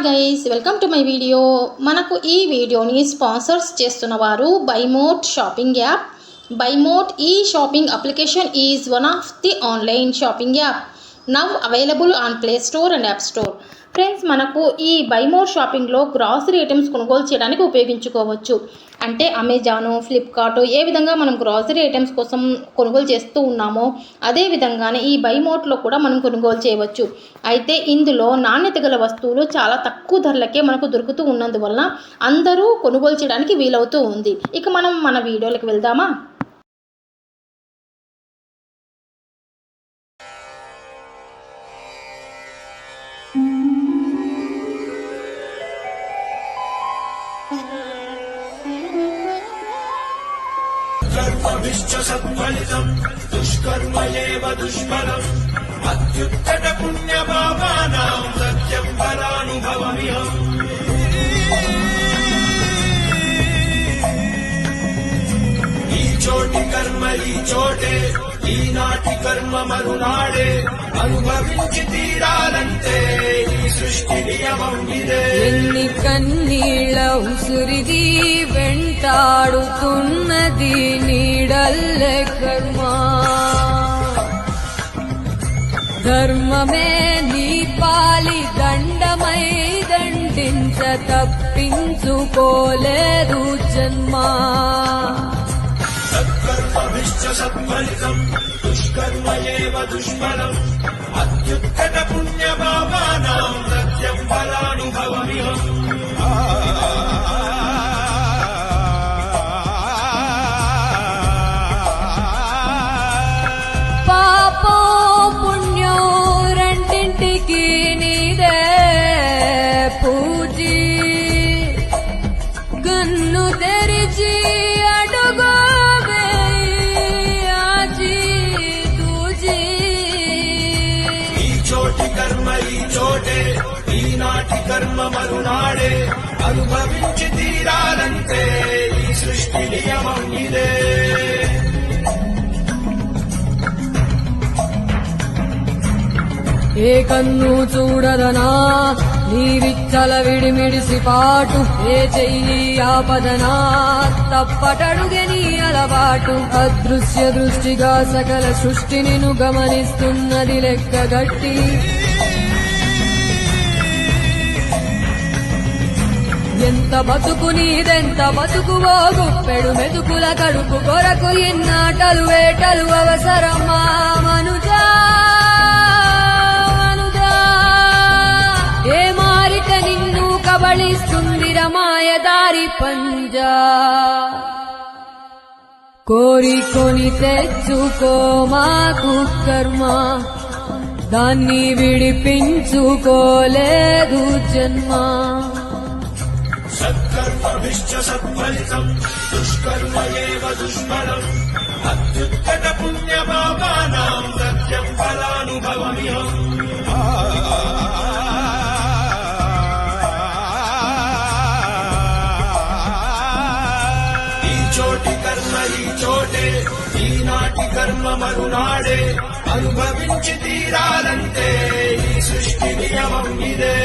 Guys, welcome to my video. మనకు ఈ వీడియోని స్పాన్సర్స్ చేస్తున్న వారు బైమోట్ షాపింగ్ యాప్. బైమోట్ ఈ shopping application is one of the online shopping app now available on Play Store and App Store. Friends, మనకు ఈ బైమోట్ షాపింగ్లో గ్రాసరీ ఐటమ్స్ కొనుగోలు చేయడానికి ఉపయోగించుకోవచ్చు. అంటే అమెజాను, ఫ్లిప్కార్ట్ ఏ విధంగా మనం గ్రాసరీ ఐటమ్స్ కోసం కొనుగోలు చేస్తూ ఉన్నామో అదే విధంగానే ఈ బైమోట్లో కూడా మనం కొనుగోలు చేయవచ్చు. అయితే ఇందులో నాణ్యత గల వస్తువులు చాలా తక్కువ ధరలకే మనకు దొరుకుతూ ఉన్నందువలన అందరూ కొనుగోలు చేయడానికి వీలవుతూ ఉంది. ఇక మనం మన వీడియోలకు వెళ్దామా? సత్ఫలితం దుష్కర్మయేవ దుష్ఫలం అత్యుత్తమ పుణ్యపాపానాం సత్యం ఫలానుభవమిహం. ఈ చోటి కర్మ ఈ చోటే, ఈనాటి కర్మ మరునాడే, అనుభవించి తీరాలంటే ఈ సృష్టి నియమం ఇదే. ఎన్ని కన్నీళ్ళ ఉసురిది వెంటాడుతున్నది నీడల్లే కర్మ. ధర్మమే నీ పాలి దండమై దండించ తప్పించుకోలేదు జన్మ. సత్కర్మభిశ్చ సత్ఫలితం దుష్కర్మయేవ దుష్ఫలం అత్యుత్తమ పుణ్యపాపానాం సత్యం ఫలానుభవమిహం. పాపో పుణ్యం రెండింటికి నీదే పూజీ. గన్ను తెరిచి అడుగు కర్మ ఈ చోటే, ఈనాటి కర్మ మరునాడే, అనుభవించి తీరాలంటే ఈ సృష్టి నియమం ఇదే. ఏ కన్ను చూడదనా నీ విచ్చల విడిమిడిసి పాటు, ఏ చెయ్యి ఆపదనా తప్పటడుగే నీ అలవాటు. అదృశ్య దృష్టిగా సకల సృష్టిని ను గమనిస్తున్నది లెక్కగట్టి. ఎంత బతుకు నీదెంత బతుకువో, గుప్పెడు మెతుకుల కడుపు కొరకు ఎన్నాటలు వేటలు అవసరమా మనుజా. ఏ మారిట నిన్ను కబళిస్తుంది రమాయదారి పంజా. కోరికొని తెచ్చుకో మాకు కర్మ, దాన్ని విడిపించుకోలేదు జన్మ. సత్కర్మభిశ్చ సత్ఫలితం దుష్కర్మయేవ దుష్ఫలం అత్యుత్తమ పుణ్యపాపానాం సత్యం ఫలానుభవమిహం. ఈ చోటి కర్మ ఈ చోటే, ఈనాటి కర్మ మరునాడే, అనుభవించి తీరాలంటే ఈ సృష్టి నియమం ఇదే.